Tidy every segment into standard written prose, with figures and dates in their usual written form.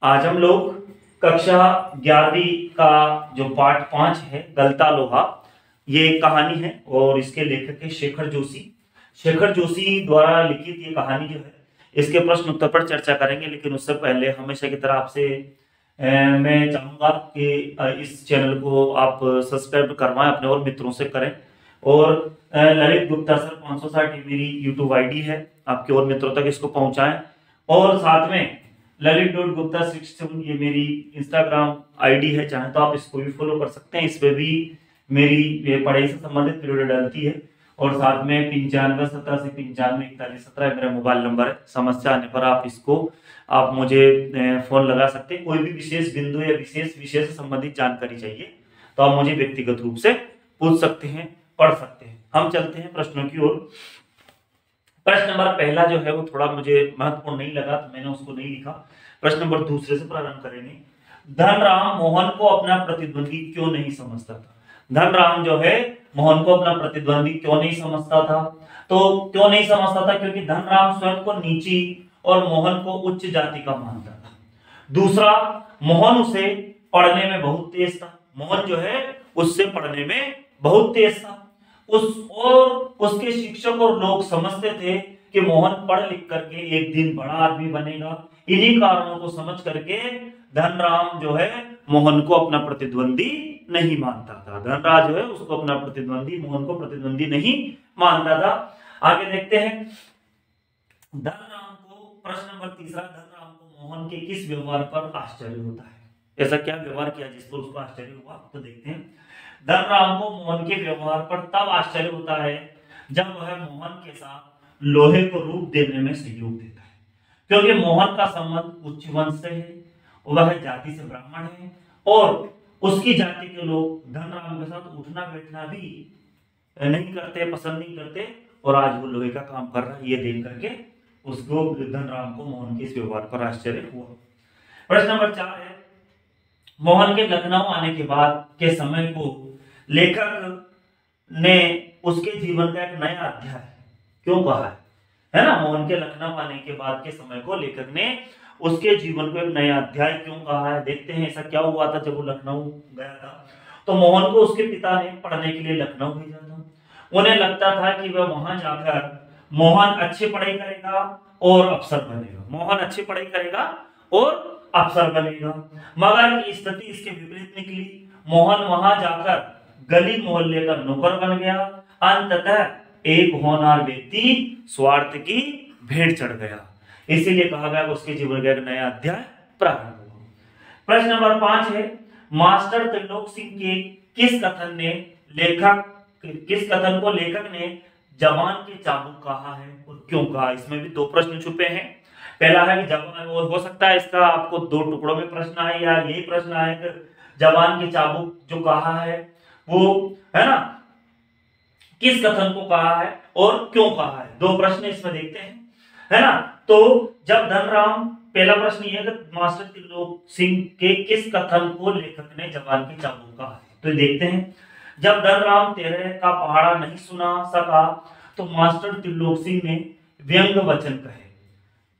आज हम लोग कक्षा 11वीं का जो पाठ 5 है गलता लोहा, ये कहानी है और इसके लेखक है शेखर जोशी। शेखर जोशी द्वारा लिखित ये कहानी जो है इसके प्रश्न उत्तर पर चर्चा करेंगे, लेकिन उससे पहले हमेशा की तरह आपसे मैं चाहूंगा कि इस चैनल को आप सब्सक्राइब करवाएं, अपने और मित्रों से करें। और ललित गुप्ता सर 560 मेरी यूट्यूब आईडी है, आपके और मित्रों तक इसको पहुंचाएं। और साथ में ललित.गुप्ता67 ये मेरी इंस्टाग्राम आईडी है, चाहे तो आप इसको भी फॉलो कर सकते हैं। इस पे भी मेरी पढ़ाई से संबंधित वीडियो डलती है। और साथ में 9517 से 954117 मेरा मोबाइल नंबर है। समस्या आने पर आप मुझे फोन लगा सकते हैं। कोई भी विशेष बिंदु या विशेष विषय से संबंधित जानकारी चाहिए तो आप मुझे व्यक्तिगत रूप से पूछ सकते हैं, पढ़ सकते हैं। हम चलते हैं प्रश्नों की ओर। प्रश्न नंबर पहला जो है वो थोड़ा मुझे महत्वपूर्ण नहीं लगा तो मैंने उसको नहीं लिखा। प्रश्न नंबर दूसरे से प्रारंभ करेंगे। धनराम मोहन को अपना प्रतिद्वंदी क्यों नहीं समझता था? धनराम जो है मोहन को अपना प्रतिद्वंदी क्यों नहीं समझता था? तो क्यों नहीं समझता था? क्योंकि धनराम स्वयं को नीची और मोहन को उच्च जाति का मानता था। दूसरा, मोहन उसे पढ़ने में बहुत तेज था। मोहन जो है उससे पढ़ने में बहुत तेज था। उसके शिक्षक और लोग समझते थे कि मोहन पढ़ लिख करके एक दिन बड़ा आदमी बनेगा। इन्हीं कारणों को समझ करके धनराम जो है मोहन को अपना प्रतिद्वंदी नहीं मानता था। धनराज जो है उसको अपना प्रतिद्वंदी, मोहन को प्रतिद्वंदी नहीं मानता था। आगे देखते हैं। धनराम को प्रश्न नंबर तीसरा, धनराम को मोहन के किस व्यवहार पर आश्चर्य होता है? ऐसा क्या व्यवहार किया जिस पर उसको आश्चर्य हुआ? तो देखते हैं। धनराम को मोहन के व्यवहार पर तब आश्चर्य होता है जब वह मोहन के साथ लोहे को रूप देने में सहयोग देता है। क्योंकि मोहन का संबंध उच्च वंश से है, वह जाति से ब्राह्मण है और उसकी जाति के लोग धनराम के साथ उठना बैठना भी नहीं करते, पसंद नहीं करते। और आज वो लोहे का काम कर रहा है, ये देख करके उसको धनराम को मोहन के इस व्यवहार पर आश्चर्य हुआ। प्रश्न नंबर 4 है। मोहन के लखनऊ आने के बाद के समय को लेखक ने उसके जीवन का एक नया अध्याय क्यों कहा है ना? मोहन के लखनऊ आने के बाद के समय को लेखक ने उसके जीवन को एक नया अध्याय क्यों कहा है? देखते हैं ऐसा क्या हुआ था जब वो लखनऊ गया था। तो मोहन को उसके पिता ने पढ़ने के लिए लखनऊ भेजा था। उन्हें लगता था कि वह वहां जाकर मोहन अच्छी पढ़ाई करेगा और अफसर बनेगा। मोहन अच्छी पढ़ाई करेगा और अफसर बनेगा, मगर स्थिति इसके विपरीत निकली। मोहन वहां जाकर गली मोहल्ले का नौकर बन गया। अंततः एक होनहार व्यक्ति स्वार्थ की भेंट चढ़ गया। इसीलिए कहा गया उसके जीवन का एक नया अध्याय प्रारंभ हुआ। प्रश्न नंबर 5 है। मास्टर त्रिलोक सिंह के किस कथन को लेखक ने जवान के चाबुक कहा है और क्यों कहा? इसमें भी दो प्रश्न छुपे हैं। पहला है कि जवान, और हो सकता है इसका आपको दो टुकड़ों में प्रश्न आए या यही प्रश्न आए कि जवान के चाबुक जो कहा है वो है ना किस कथन को कहा है और क्यों कहा है? दो प्रश्न इसमें देखते हैं, है ना। तो जब धनराम, पहला प्रश्न ये है कि मास्टर त्रिलोक सिंह के किस कथन को लेखक ने जवान के चाबुक कहा है? तो देखते हैं। जब धनराम तेरह का पहाड़ा नहीं सुना सका तो मास्टर त्रिलोक सिंह ने व्यंग वचन कहे।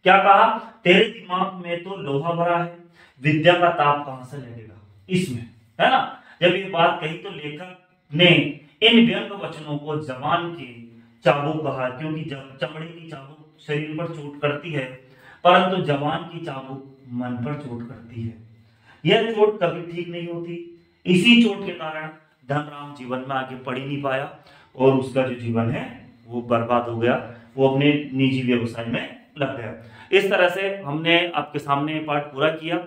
क्या कहा? तेरे दिमाग में तो लोहा भरा है, विद्या का ताप कहां से लगेगा इसमें, है ना। जब ये बात कही तो लेखक ने इन व्यंग वचनों को जवान के चाबुक कहा, क्योंकि चमड़े की चाबुक शरीर पर चोट करती है परंतु जवान की चाबुक मन पर चोट करती है। यह चोट कभी ठीक नहीं होती। इसी चोट के कारण धनराम जीवन में आगे पढ़ ही नहीं पाया और उसका जो जीवन है वो बर्बाद हो गया। वो अपने निजी व्यवसाय में लग गया। इस तरह से हमने आपके सामने पाठ पूरा किया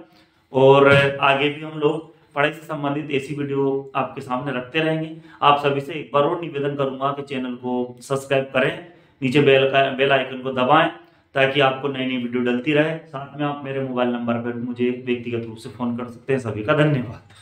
और आगे भी हम लोग पढ़ाई से संबंधित ऐसी वीडियो आपके सामने रखते रहेंगे। आप सभी से एक बार और निवेदन करूंगा कि चैनल को सब्सक्राइब करें, नीचे बेल आइकन को दबाएं ताकि आपको नई नई वीडियो डलती रहे। साथ में आप मेरे मोबाइल नंबर पर मुझे व्यक्तिगत रूप से फोन कर सकते हैं। सभी का धन्यवाद।